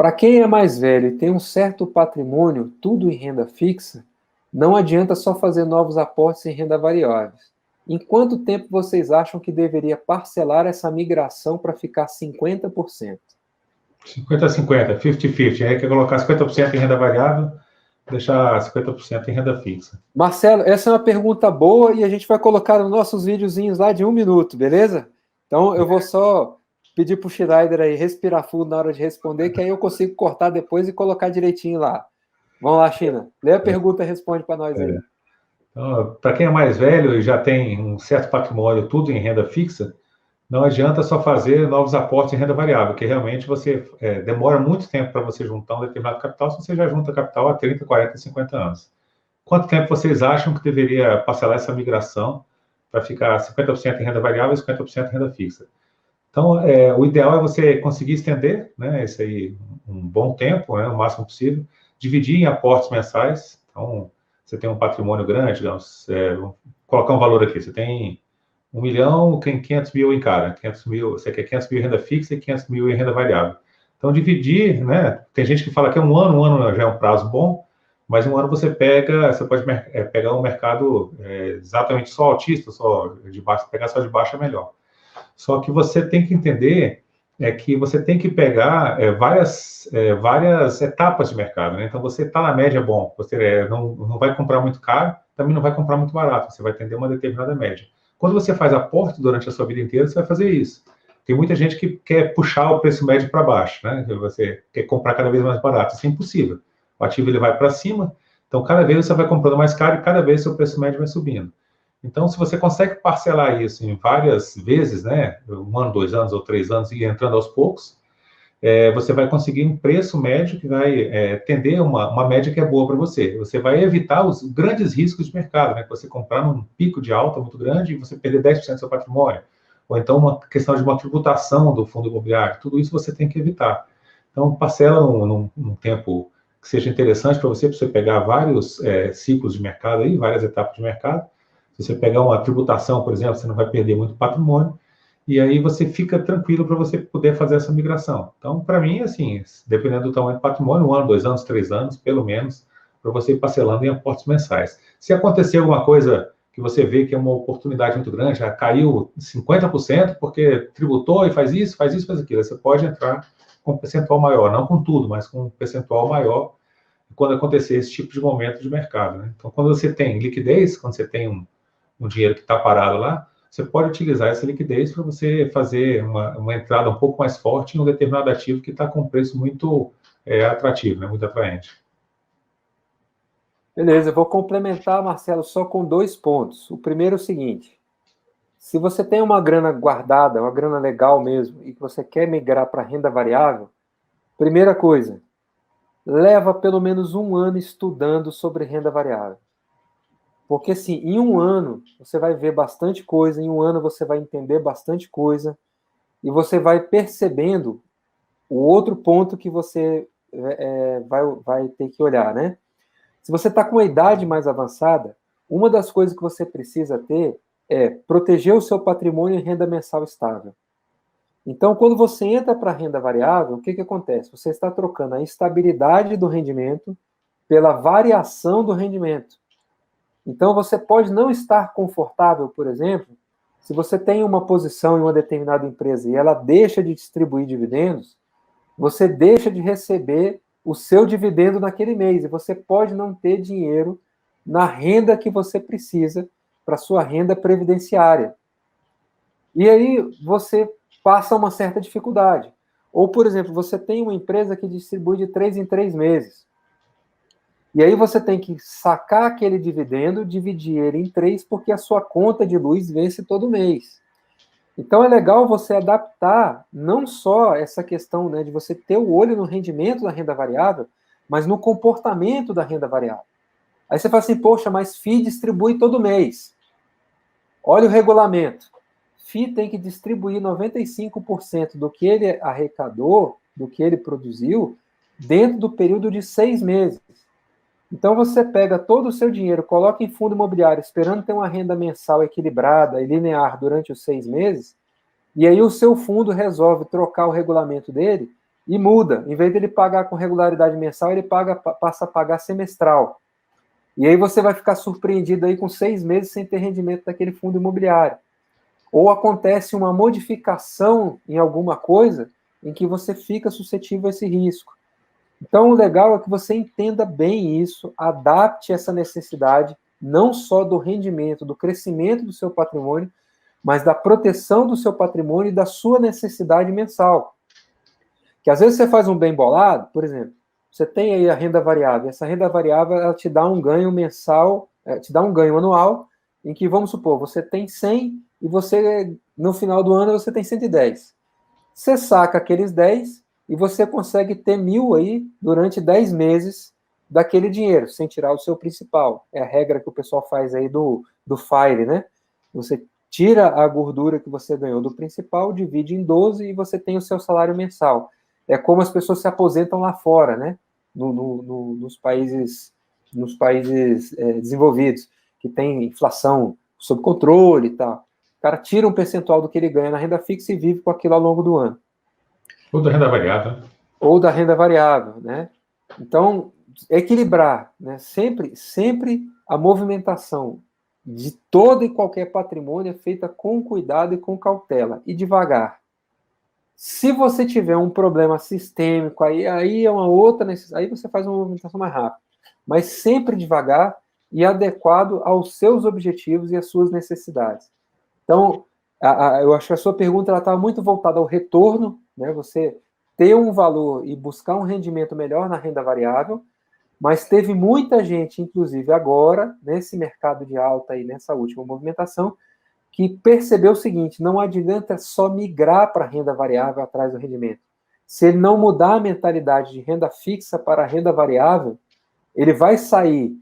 Para quem é mais velho e tem um certo patrimônio, tudo em renda fixa, não adianta só fazer novos aportes em renda variável. Em quanto tempo vocês acham que deveria parcelar essa migração para ficar 50%? 50-50, 50-50. Aí quer colocar 50% em renda variável, deixar 50% em renda fixa. Marcelo, essa é uma pergunta boa e a gente vai colocar nos nossos videozinhos lá de 1 minuto, beleza? Então eu vou só pedir para o Schneider aí respirar fundo na hora de responder, que aí eu consigo cortar depois e colocar direitinho lá. Vamos lá, China. Lê a pergunta e responde para nós aí. Então, para quem é mais velho e já tem um certo patrimônio, tudo em renda fixa, não adianta só fazer novos aportes em renda variável, que realmente você demora muito tempo para você juntar um determinado capital, se você já junta capital há 30, 40, 50 anos. Quanto tempo vocês acham que deveria parcelar essa migração para ficar 50% em renda variável e 50% em renda fixa? Então, o ideal é você conseguir estender, né, isso aí um bom tempo, né, o máximo possível, dividir em aportes mensais. Então, você tem um patrimônio grande, digamos, vou colocar um valor aqui, você tem 1 milhão, tem 500 mil em cada, 500 mil, você quer 500 mil em renda fixa e 500 mil em renda variável. Então, dividir, né, tem gente que fala que é um ano já é um prazo bom, mas um ano você pode pegar um mercado exatamente só altista, só de baixo, pegar só de baixo é melhor. Só que você tem que entender que você tem que pegar várias etapas de mercado, né? Então, você está na média bom, você não vai comprar muito caro, também não vai comprar muito barato, você vai atender uma determinada média. Quando você faz aporte durante a sua vida inteira, você vai fazer isso. Tem muita gente que quer puxar o preço médio para baixo, né? Você quer comprar cada vez mais barato, isso é impossível. O ativo ele vai para cima, então cada vez você vai comprando mais caro e cada vez seu preço médio vai subindo. Então, se você consegue parcelar isso em várias vezes, né, 1 ano, 2 anos ou 3 anos, e entrando aos poucos, você vai conseguir um preço médio que vai tender uma média que é boa para você. Você vai evitar os grandes riscos de mercado, né, que você comprar num pico de alta muito grande e você perder 10% do seu patrimônio, ou então uma questão de uma tributação do fundo imobiliário. Tudo isso você tem que evitar. Então, parcela num tempo que seja interessante para você pegar vários ciclos de mercado aí, várias etapas de mercado. Se você pegar uma tributação, por exemplo, você não vai perder muito patrimônio, e aí você fica tranquilo para você poder fazer essa migração. Então, para mim, assim, dependendo do tamanho do patrimônio, 1 ano, 2 anos, 3 anos, pelo menos, para você ir parcelando em aportes mensais. Se acontecer alguma coisa que você vê que é uma oportunidade muito grande, já caiu 50% porque tributou e faz isso, faz aquilo, você pode entrar com um percentual maior, não com tudo, mas com um percentual maior quando acontecer esse tipo de momento de mercado, né? Então, quando você tem liquidez, quando você tem um dinheiro que está parado lá, você pode utilizar essa liquidez para você fazer uma entrada um pouco mais forte em um determinado ativo que está com um preço muito atrativo, né? Muito atraente. Beleza, eu vou complementar, Marcelo, só com 2 pontos. O primeiro é o seguinte: se você tem uma grana guardada, uma grana legal mesmo, e que você quer migrar para renda variável, primeira coisa, leva pelo menos 1 ano estudando sobre renda variável. Porque, assim, em 1 ano você vai ver bastante coisa, em 1 ano você vai entender bastante coisa, e você vai percebendo o outro ponto que você vai ter que olhar, né? Se você está com uma idade mais avançada, uma das coisas que você precisa ter é proteger o seu patrimônio em renda mensal estável. Então, quando você entra para a renda variável, o que acontece? Você está trocando a estabilidade do rendimento pela variação do rendimento. Então, você pode não estar confortável, por exemplo, se você tem uma posição em uma determinada empresa e ela deixa de distribuir dividendos, você deixa de receber o seu dividendo naquele mês e você pode não ter dinheiro na renda que você precisa para sua renda previdenciária. E aí você passa uma certa dificuldade. Ou, por exemplo, você tem uma empresa que distribui de 3 em 3 meses. E aí você tem que sacar aquele dividendo, dividir ele em 3, porque a sua conta de luz vence todo mês. Então é legal você adaptar não só essa questão, né, de você ter o olho no rendimento da renda variável, mas no comportamento da renda variável. Aí você fala assim, poxa, mas FII distribui todo mês. Olha o regulamento. FII tem que distribuir 95% do que ele arrecadou, do que ele produziu, dentro do período de 6 meses. Então você pega todo o seu dinheiro, coloca em fundo imobiliário, esperando ter uma renda mensal equilibrada e linear durante os 6 meses, e aí o seu fundo resolve trocar o regulamento dele, e muda. Em vez dele pagar com regularidade mensal, ele passa a pagar semestral. E aí você vai ficar surpreendido aí com 6 meses sem ter rendimento daquele fundo imobiliário. Ou acontece uma modificação em alguma coisa em que você fica suscetível a esse risco. Então, o legal é que você entenda bem isso, adapte essa necessidade, não só do rendimento, do crescimento do seu patrimônio, mas da proteção do seu patrimônio e da sua necessidade mensal. Que às vezes você faz um bem bolado, por exemplo, você tem aí a renda variável, essa renda variável ela te dá um ganho mensal, te dá um ganho anual, em que, vamos supor, você tem 100 e você, no final do ano, você tem 110. Você saca aqueles 10 e você consegue ter 1.000 aí durante 10 meses daquele dinheiro, sem tirar o seu principal. É a regra que o pessoal faz aí do FIRE, né? Você tira a gordura que você ganhou do principal, divide em 12 e você tem o seu salário mensal. É como as pessoas se aposentam lá fora, né? Nos países desenvolvidos, que tem inflação sob controle e tal. O cara tira um percentual do que ele ganha na renda fixa e vive com aquilo ao longo do ano. Ou da renda variável. Ou da renda variável, né? Então, equilibrar, né? Sempre a movimentação de todo e qualquer patrimônio é feita com cuidado e com cautela, e devagar. Se você tiver um problema sistêmico, aí é uma outra necessidade, aí você faz uma movimentação mais rápida. Mas sempre devagar e adequado aos seus objetivos e às suas necessidades. Então, eu acho que a sua pergunta estava muito voltada ao retorno, né? Você ter um valor e buscar um rendimento melhor na renda variável, mas teve muita gente, inclusive agora, nesse mercado de alta e nessa última movimentação, que percebeu o seguinte: não adianta só migrar para a renda variável atrás do rendimento. Se ele não mudar a mentalidade de renda fixa para a renda variável, ele vai sair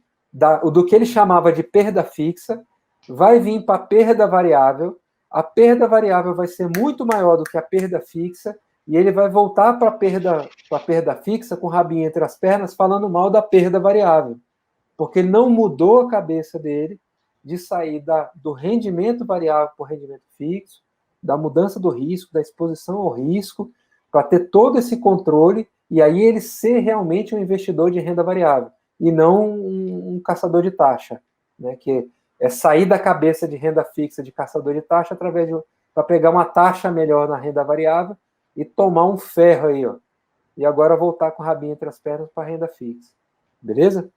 do que ele chamava de perda fixa, vai vir para a perda variável, a perda variável vai ser muito maior do que a perda fixa, e ele vai voltar para a perda fixa com o rabinho entre as pernas, falando mal da perda variável, porque ele não mudou a cabeça dele de sair do rendimento variável para o rendimento fixo, da mudança do risco, da exposição ao risco, para ter todo esse controle, e aí ele ser realmente um investidor de renda variável, e não um caçador de taxa, né, que é sair da cabeça de renda fixa de caçador de taxa para pegar uma taxa melhor na renda variável e tomar um ferro aí, ó, e agora voltar com o rabinho entre as pernas para a renda fixa. Beleza?